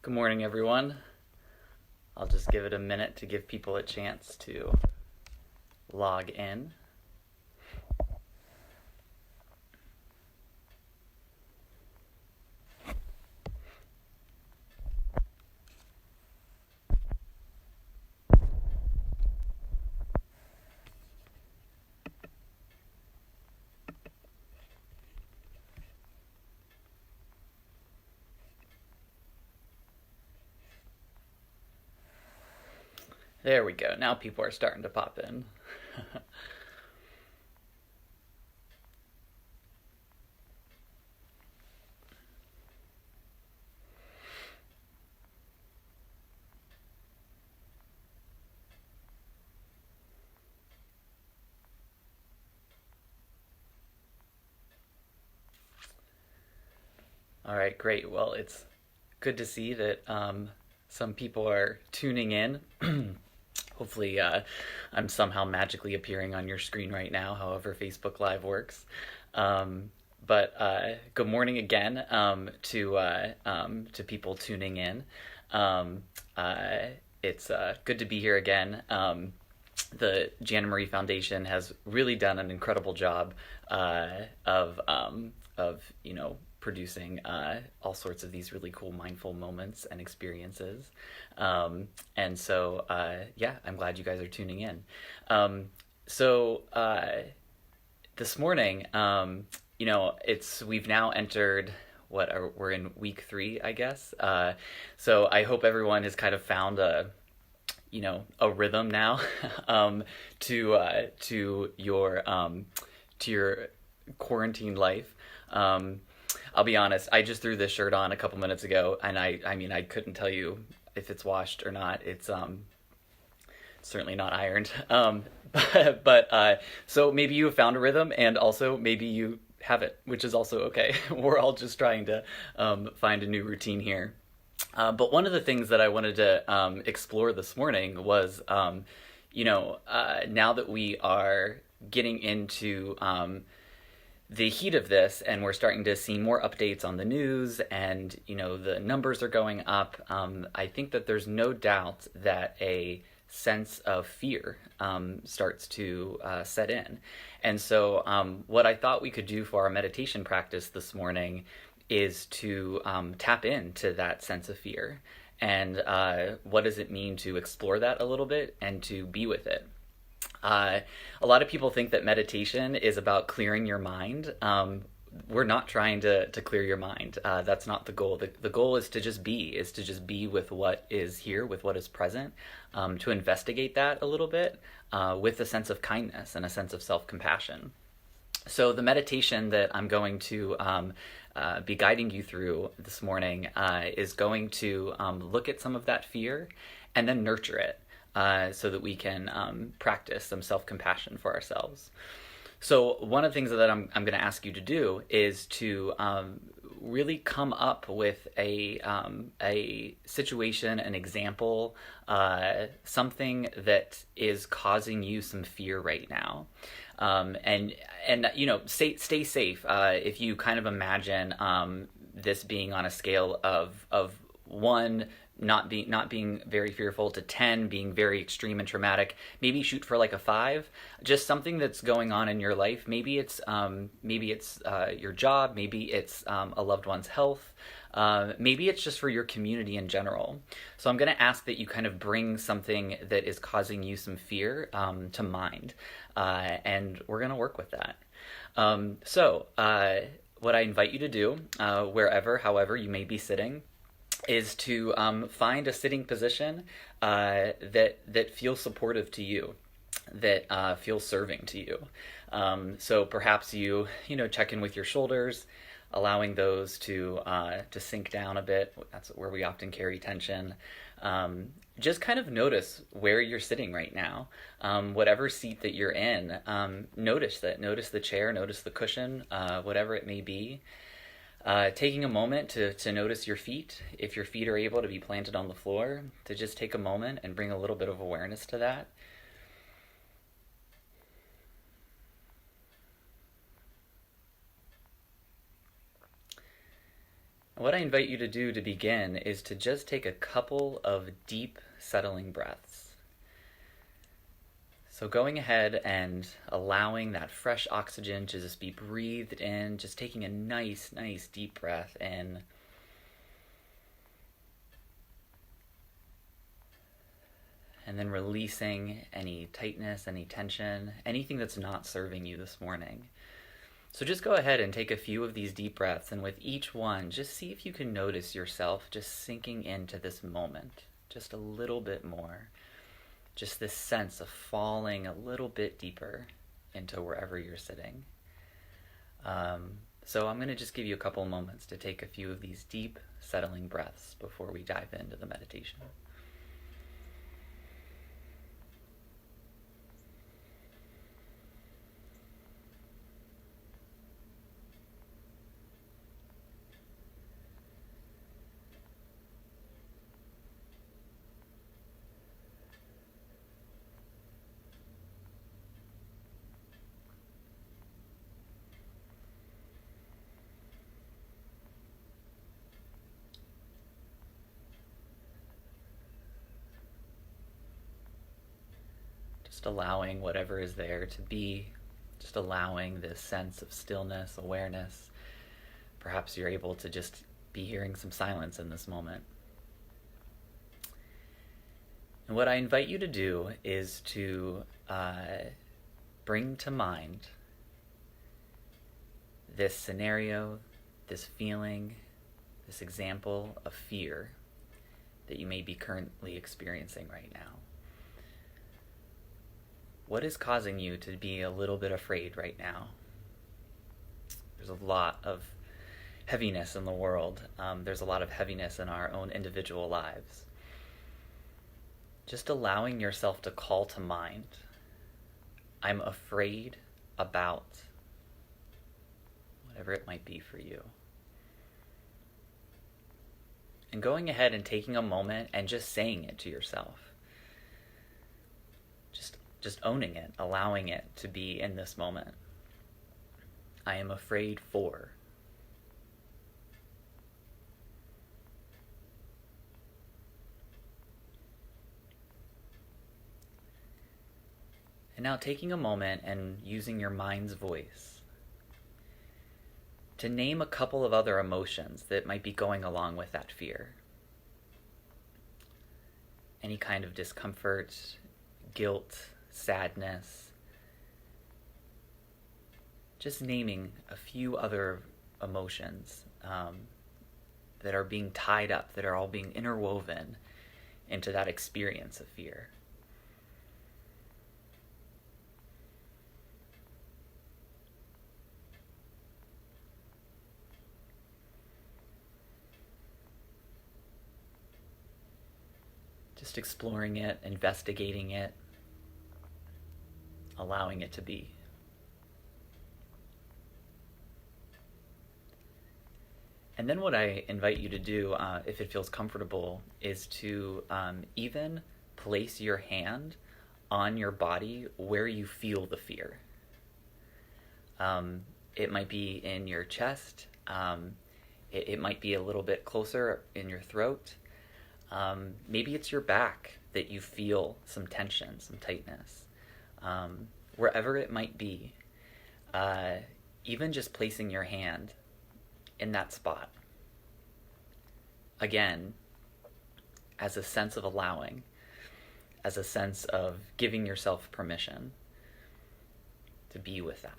Good morning, everyone. I'll just give it a minute to give people a chance to log in. There we go. Now people are starting to pop in. All right, great. Well, it's good to see that some people are tuning in. Hopefully, I'm somehow magically appearing on your screen right now, however Facebook Live works. But good morning again to people tuning in. It's good to be here again. The Jana Marie Foundation has really done an incredible job of producing all sorts of these really cool mindful moments and experiences. And so, I'm glad you guys are tuning in. So this morning, we've now entered we're in week 3, I guess. So I hope everyone has kind of found a rhythm now to your quarantine life. I'll be honest, I just threw this shirt on a couple minutes ago, and I couldn't tell you if it's washed or not. It's certainly not ironed. So maybe you have found a rhythm, and also maybe you haven't, which is also okay. We're all just trying to find a new routine here. But one of the things that I wanted to explore this morning was, now that we are getting into the heat of this, and we're starting to see more updates on the news, and the numbers are going up. I think that there's no doubt that a sense of fear starts to set in. And so what I thought we could do for our meditation practice this morning is to tap into that sense of fear, and what does it mean to explore that a little bit and to be with it. A lot of people think that meditation is about clearing your mind. We're not trying to clear your mind. That's not the goal. The goal is to just be with what is here, with what is present, to investigate that a little bit with a sense of kindness and a sense of self-compassion. So the meditation that I'm going to be guiding you through this morning is going to look at some of that fear and then nurture it. So that we can practice some self-compassion for ourselves. So one of the things that I'm going to ask you to do is to really come up with a situation, an example, something that is causing you some fear right now. And stay safe. If you kind of imagine this being on a scale of 1, not being very fearful, to 10 being very extreme and traumatic, maybe shoot for like a 5. Just something that's going on in your life. Maybe it's your job, maybe it's a loved one's health, maybe it's just for your community in general. So I'm going to ask that you kind of bring something that is causing you some fear to mind, and we're going to work with that. So what I invite you to do, however you may be sitting, is to find a sitting position that feels supportive to you, that feels serving to you. So perhaps you check in with your shoulders, allowing those to sink down a bit. That's where we often carry tension. Just kind of notice where you're sitting right now. Whatever seat that you're in, notice that. Notice the chair, notice the cushion, whatever it may be. Taking a moment to notice your feet. If your feet are able to be planted on the floor, to just take a moment and bring a little bit of awareness to that. What I invite you to do to begin is to just take a couple of deep, settling breaths. So going ahead and allowing that fresh oxygen to just be breathed in, just taking a nice deep breath in. And then releasing any tightness, any tension, anything that's not serving you this morning. So just go ahead and take a few of these deep breaths, and with each one, just see if you can notice yourself just sinking into this moment just a little bit more. Just this sense of falling a little bit deeper into wherever you're sitting. So I'm going to just give you a couple moments to take a few of these deep, settling breaths before we dive into the meditation. Just allowing whatever is there to be, just allowing this sense of stillness, awareness. Perhaps you're able to just be hearing some silence in this moment. And what I invite you to do is to bring to mind this scenario, this feeling, this example of fear that you may be currently experiencing right now. What is causing you to be a little bit afraid right now? There's a lot of heaviness in the world. There's a lot of heaviness in our own individual lives. Just allowing yourself to call to mind, I'm afraid about whatever it might be for you. And going ahead and taking a moment and just saying it to yourself. Just owning it, allowing it to be in this moment. I am afraid for. And now taking a moment and using your mind's voice to name a couple of other emotions that might be going along with that fear. Any kind of discomfort, guilt, sadness. Just naming a few other emotions that are being tied up, that are all being interwoven into that experience of fear. Just exploring it, investigating it, allowing it to be. And then what I invite you to do, if it feels comfortable, is to even place your hand on your body where you feel the fear. It might be in your chest. It might be a little bit closer in your throat. Maybe it's your back that you feel some tension, some tightness. Wherever it might be, even just placing your hand in that spot. Again, as a sense of allowing, as a sense of giving yourself permission to be with that.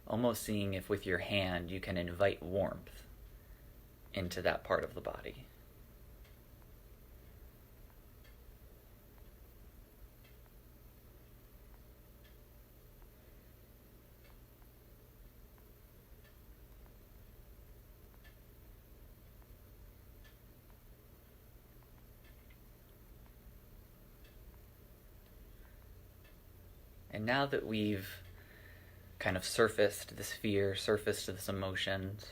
Almost seeing if with your hand you can invite warmth into that part of the body. And now that we've kind of surfaced this fear, surfaced this emotions,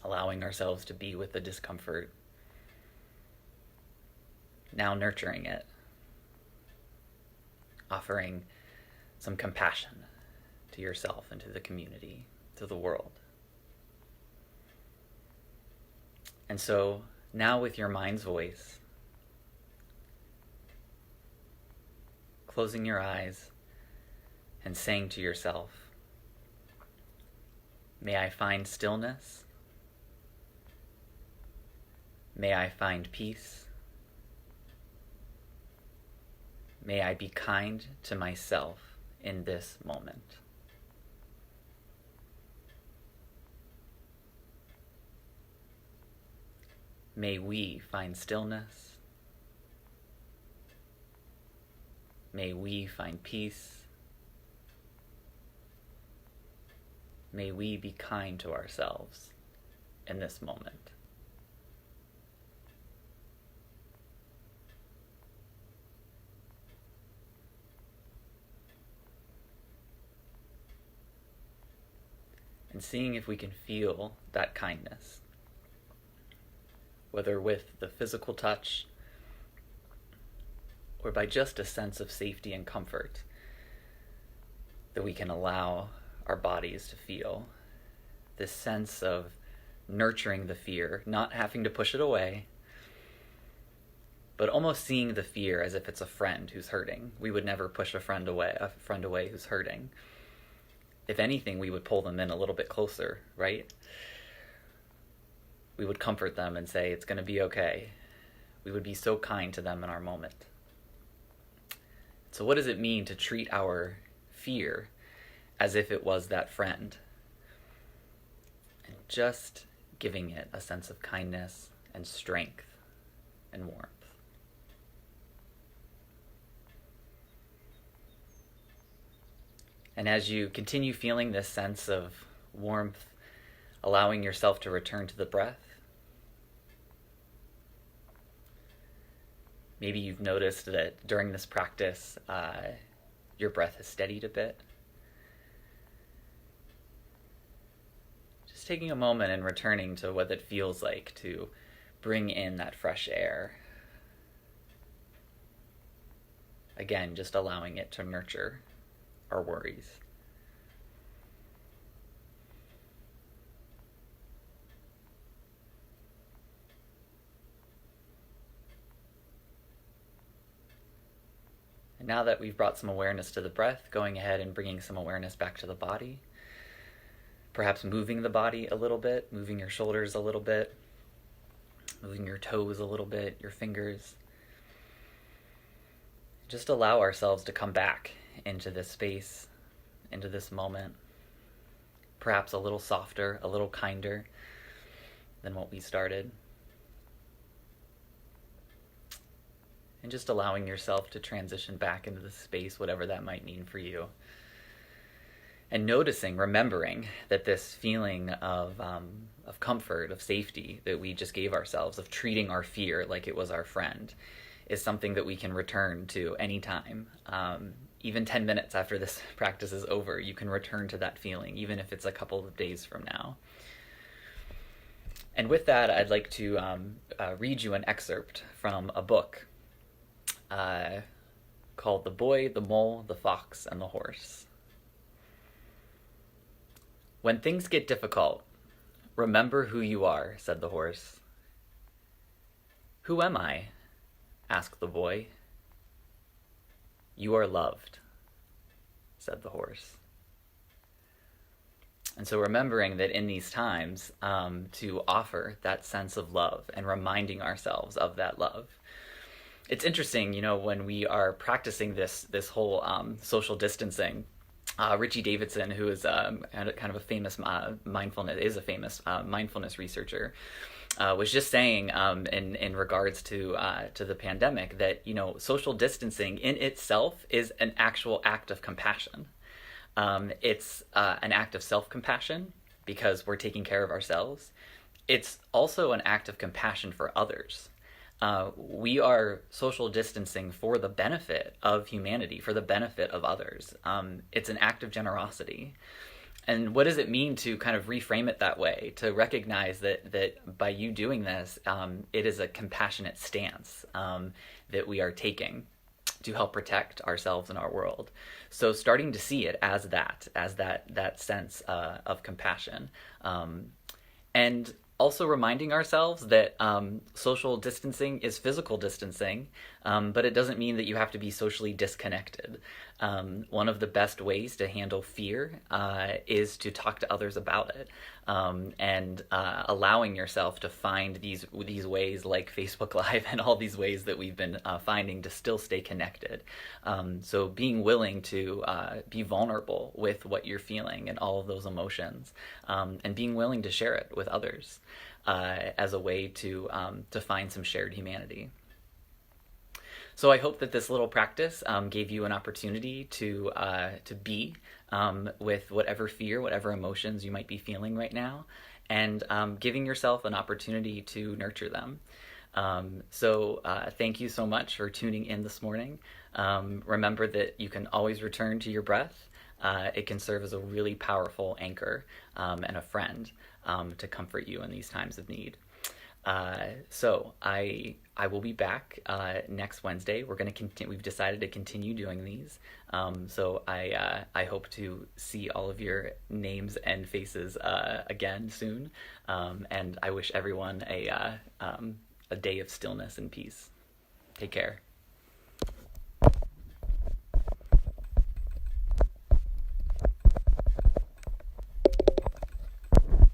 allowing ourselves to be with the discomfort, now nurturing it, offering some compassion to yourself and to the community, to the world. And so now with your mind's voice, closing your eyes and saying to yourself, may I find stillness, may I find peace, may I be kind to myself in this moment. May we find stillness. May we find peace. May we be kind to ourselves in this moment. And seeing if we can feel that kindness, whether with the physical touch or by just a sense of safety and comfort that we can allow our bodies to feel. This sense of nurturing the fear, not having to push it away, but almost seeing the fear as if it's a friend who's hurting. We would never push a friend away who's hurting. If anything, we would pull them in a little bit closer, right? We would comfort them and say, it's going to be okay. We would be so kind to them in our moment. So what does it mean to treat our fear as if it was that friend? And just giving it a sense of kindness and strength and warmth. And as you continue feeling this sense of warmth, allowing yourself to return to the breath, maybe you've noticed that during this practice, your breath has steadied a bit. Just taking a moment and returning to what it feels like to bring in that fresh air. Again, just allowing it to nurture our worries. And now that we've brought some awareness to the breath, going ahead and bringing some awareness back to the body. Perhaps moving the body a little bit, moving your shoulders a little bit, moving your toes a little bit, your fingers. Just allow ourselves to come back into this space, into this moment. Perhaps a little softer, a little kinder than what we started. And just allowing yourself to transition back into the space, whatever that might mean for you. And noticing, remembering that this feeling of comfort, of safety that we just gave ourselves, of treating our fear like it was our friend, is something that we can return to anytime. Even 10 minutes after this practice is over, you can return to that feeling, even if it's a couple of days from now. And with that, I'd like to read you an excerpt from a book called The Boy, the Mole, the Fox, and the Horse. When things get difficult, remember who you are, said the horse. Who am I? Asked the boy. You are loved, said the horse. And so remembering that in these times, to offer that sense of love and reminding ourselves of that love. It's interesting, when we are practicing this whole social distancing, Richie Davidson, who is kind of a famous mindfulness researcher, was just saying in regards to the pandemic that social distancing in itself is an actual act of compassion. It's an act of self-compassion because we're taking care of ourselves. It's also an act of compassion for others. We are social distancing for the benefit of humanity, for the benefit of others. It's an act of generosity. And what does it mean to kind of reframe it that way, to recognize that by you doing this, it is a compassionate stance that we are taking to help protect ourselves and our world. So starting to see it as that sense of compassion, and also reminding ourselves that social distancing is physical distancing, but it doesn't mean that you have to be socially disconnected. One of the best ways to handle fear is to talk to others about it, and allowing yourself to find these ways like Facebook Live and all these ways that we've been finding to still stay connected. So being willing to be vulnerable with what you're feeling and all of those emotions, and being willing to share it with others as a way to find some shared humanity. So I hope that this little practice gave you an opportunity to be with whatever fear, whatever emotions you might be feeling right now, and giving yourself an opportunity to nurture them. So thank you so much for tuning in this morning. Remember that you can always return to your breath. It can serve as a really powerful anchor and a friend to comfort you in these times of need. So I will be back next Wednesday. We're going to continue. We've decided to continue doing these. So I hope to see all of your names and faces again soon. And I wish everyone a day of stillness and peace. Take care.